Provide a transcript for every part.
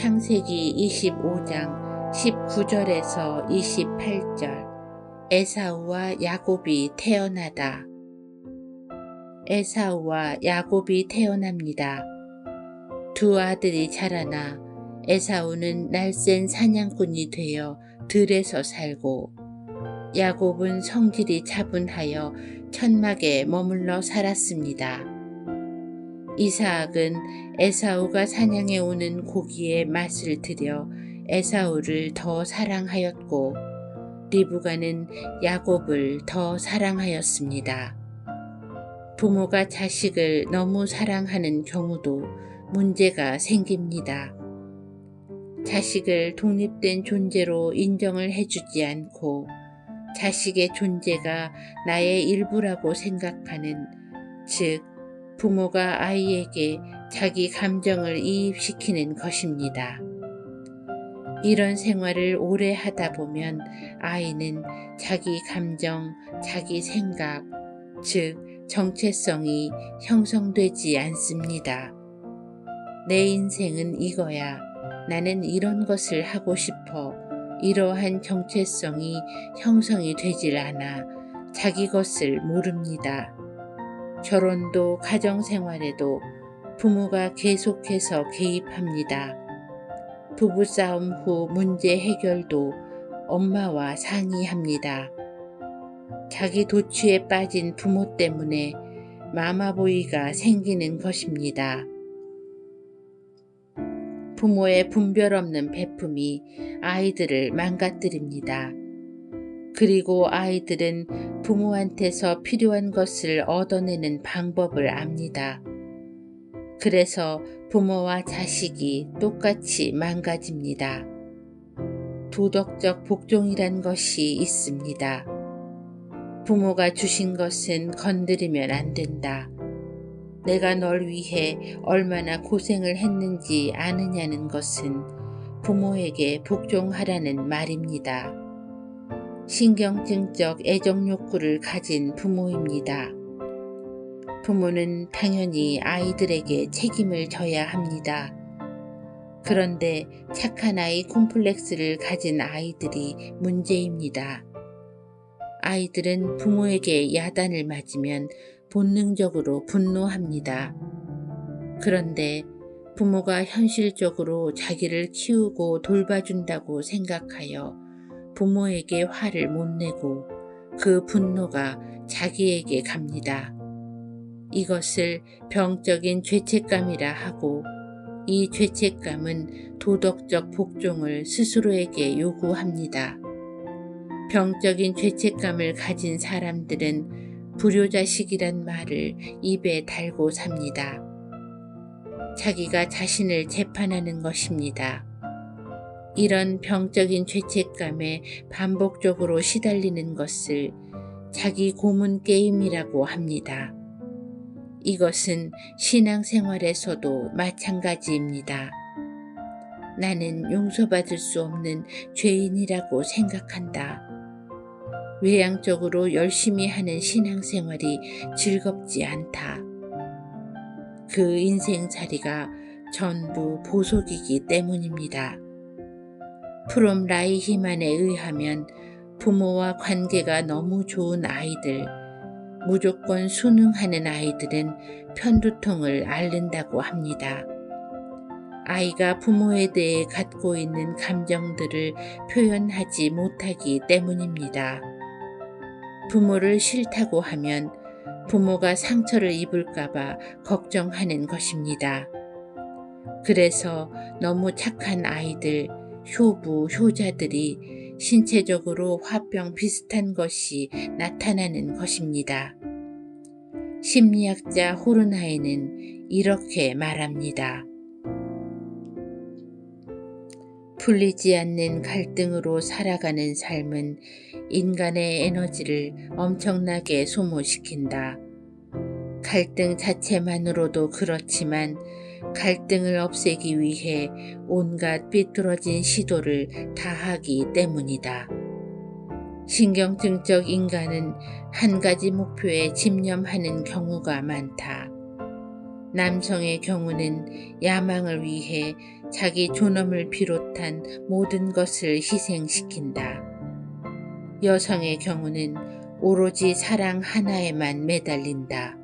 창세기 25장 19절에서 28절. 에사우와 야곱이 태어나다. 에사우와 야곱이 태어납니다. 두 아들이 자라나 에사우는 날쌘 사냥꾼이 되어 들에서 살고, 야곱은 성질이 차분하여 천막에 머물러 살았습니다. 이삭은 에사우가 사냥해 오는 고기의 맛을 들여 에사우를 더 사랑하였고, 리브가는 야곱을 더 사랑하였습니다. 부모가 자식을 너무 사랑하는 경우도 문제가 생깁니다. 자식을 독립된 존재로 인정을 해주지 않고 자식의 존재가 나의 일부라고 생각하는, 즉 부모가 아이에게 자기 감정을 이입시키는 것입니다. 이런 생활을 오래 하다 보면 아이는 자기 감정, 자기 생각, 즉 정체성이 형성되지 않습니다. 내 인생은 이거야. 나는 이런 것을 하고 싶어. 이러한 정체성이 형성이 되질 않아 자기 것을 모릅니다. 결혼도 가정생활에도 부모가 계속해서 개입합니다. 부부싸움 후 문제 해결도 엄마와 상의합니다. 자기 도취에 빠진 부모 때문에 마마보이가 생기는 것입니다. 부모의 분별 없는 베품이 아이들을 망가뜨립니다. 그리고 아이들은 부모한테서 필요한 것을 얻어내는 방법을 압니다. 그래서 부모와 자식이 똑같이 망가집니다. 도덕적 복종이란 것이 있습니다. 부모가 주신 것은 건드리면 안 된다. 내가 널 위해 얼마나 고생을 했는지 아느냐는 것은 부모에게 복종하라는 말입니다. 신경증적 애정 욕구를 가진 부모입니다. 부모는 당연히 아이들에게 책임을 져야 합니다. 그런데 착한 아이 콤플렉스를 가진 아이들이 문제입니다. 아이들은 부모에게 야단을 맞으면 본능적으로 분노합니다. 그런데 부모가 현실적으로 자기를 키우고 돌봐준다고 생각하여 부모에게 화를 못 내고 그 분노가 자기에게 갑니다. 이것을 병적인 죄책감이라 하고, 이 죄책감은 도덕적 복종을 스스로에게 요구합니다. 병적인 죄책감을 가진 사람들은 불효자식이란 말을 입에 달고 삽니다. 자기가 자신을 재판하는 것입니다. 이런 병적인 죄책감에 반복적으로 시달리는 것을 자기 고문 게임이라고 합니다. 이것은 신앙생활에서도 마찬가지입니다. 나는 용서받을 수 없는 죄인이라고 생각한다. 외향적으로 열심히 하는 신앙생활이 즐겁지 않다. 그 인생살이가 전부 보속이기 때문입니다. 프롬 라이히만에 의하면 부모와 관계가 너무 좋은 아이들, 무조건 순응하는 아이들은 편두통을 앓는다고 합니다. 아이가 부모에 대해 갖고 있는 감정들을 표현하지 못하기 때문입니다. 부모를 싫다고 하면 부모가 상처를 입을까봐 걱정하는 것입니다. 그래서 너무 착한 아이들, 효부, 효자들이 신체적으로 화병 비슷한 것이 나타나는 것입니다. 심리학자 호르나이는 이렇게 말합니다. 풀리지 않는 갈등으로 살아가는 삶은 인간의 에너지를 엄청나게 소모시킨다. 갈등 자체만으로도 그렇지만 갈등을 없애기 위해 온갖 삐뚤어진 시도를 다하기 때문이다. 신경증적 인간은 한 가지 목표에 집념하는 경우가 많다. 남성의 경우는 야망을 위해 자기 존엄을 비롯한 모든 것을 희생시킨다. 여성의 경우는 오로지 사랑 하나에만 매달린다.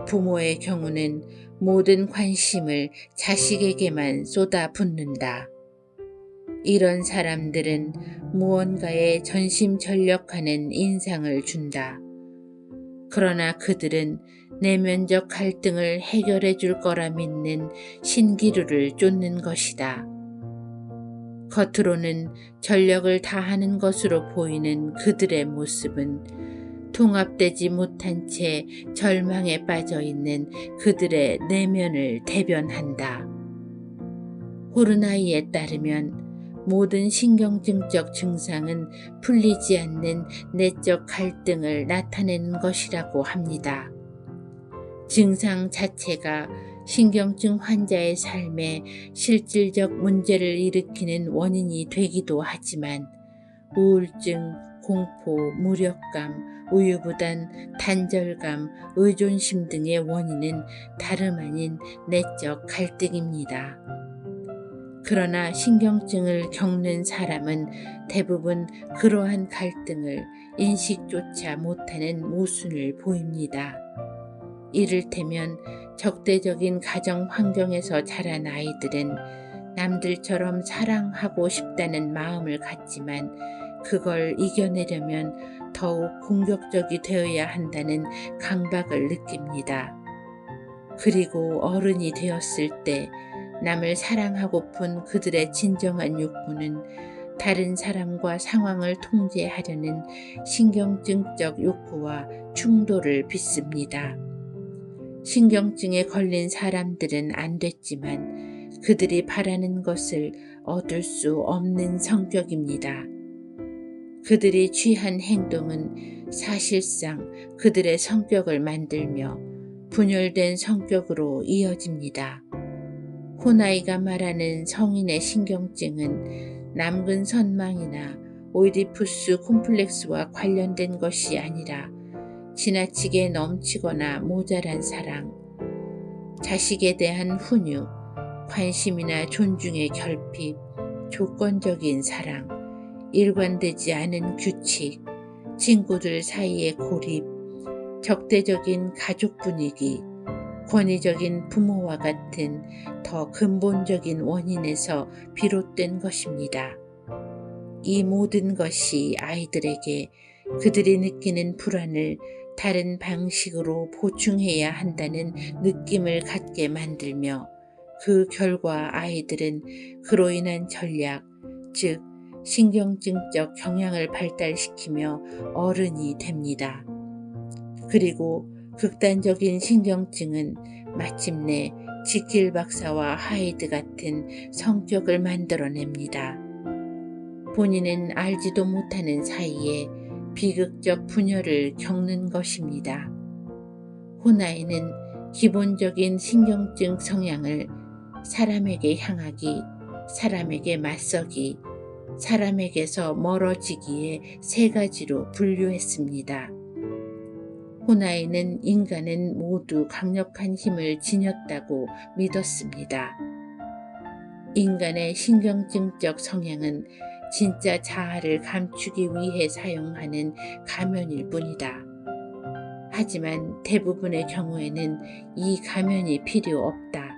부모의 경우는 모든 관심을 자식에게만 쏟아붓는다. 이런 사람들은 무언가에 전심전력하는 인상을 준다. 그러나 그들은 내면적 갈등을 해결해 줄 거라 믿는 신기루를 쫓는 것이다. 겉으로는 전력을 다하는 것으로 보이는 그들의 모습은 통합되지 못한 채 절망에 빠져 있는 그들의 내면을 대변한다. 호르나이에 따르면 모든 신경증적 증상은 풀리지 않는 내적 갈등을 나타내는 것이라고 합니다. 증상 자체가 신경증 환자의 삶에 실질적 문제를 일으키는 원인이 되기도 하지만 우울증, 공포, 무력감, 우유부단, 단절감, 의존심 등의 원인은 다름 아닌 내적 갈등입니다. 그러나 신경증을 겪는 사람은 대부분 그러한 갈등을 인식조차 못하는 모순을 보입니다. 이를테면 적대적인 가정 환경에서 자란 아이들은 남들처럼 사랑하고 싶다는 마음을 갖지만 그걸 이겨내려면 더욱 공격적이 되어야 한다는 강박을 느낍니다. 그리고 어른이 되었을 때 남을 사랑하고픈 그들의 진정한 욕구는 다른 사람과 상황을 통제하려는 신경증적 욕구와 충돌을 빚습니다. 신경증에 걸린 사람들은 안 됐지만 그들이 바라는 것을 얻을 수 없는 성격입니다. 그들이 취한 행동은 사실상 그들의 성격을 만들며 분열된 성격으로 이어집니다. 호나이가 말하는 성인의 신경증은 남근 선망이나 오이디푸스 콤플렉스와 관련된 것이 아니라 지나치게 넘치거나 모자란 사랑, 자식에 대한 훈육, 관심이나 존중의 결핍, 조건적인 사랑, 일관되지 않은 규칙, 친구들 사이의 고립, 적대적인 가족 분위기, 권위적인 부모와 같은 더 근본적인 원인에서 비롯된 것입니다. 이 모든 것이 아이들에게 그들이 느끼는 불안을 다른 방식으로 보충해야 한다는 느낌을 갖게 만들며 그 결과 아이들은 그로 인한 전략, 즉 신경증적 경향을 발달시키며 어른이 됩니다. 그리고 극단적인 신경증은 마침내 지킬 박사와 하이드 같은 성격을 만들어냅니다. 본인은 알지도 못하는 사이에 비극적 분열을 겪는 것입니다. 호나이는 기본적인 신경증 성향을 사람에게 향하기, 사람에게 맞서기, 사람에게서 멀어지기의 세 가지로 분류했습니다. 호나이는 인간은 모두 강력한 힘을 지녔다고 믿었습니다. 인간의 신경증적 성향은 진짜 자아를 감추기 위해 사용하는 가면일 뿐이다. 하지만 대부분의 경우에는 이 가면이 필요 없다.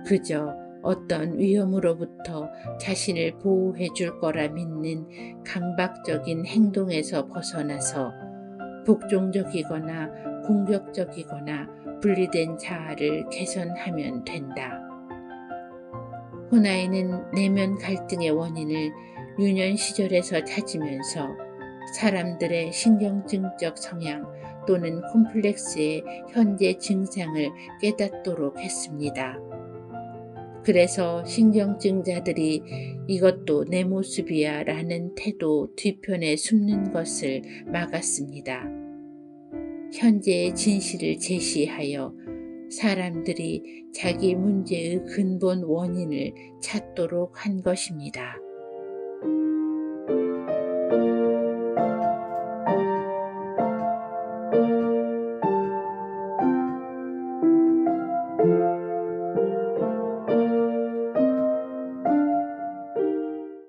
그저 어떤 위험으로부터 자신을 보호해 줄 거라 믿는 강박적인 행동에서 벗어나서 복종적이거나 공격적이거나 분리된 자아를 개선하면 된다. 호나이는 내면 갈등의 원인을 유년 시절에서 찾으면서 사람들의 신경증적 성향 또는 콤플렉스의 현재 증상을 깨닫도록 했습니다. 그래서 신경증자들이 이것도 내 모습이야 라는 태도 뒤편에 숨는 것을 막았습니다. 현재의 진실을 제시하여 사람들이 자기 문제의 근본 원인을 찾도록 한 것입니다.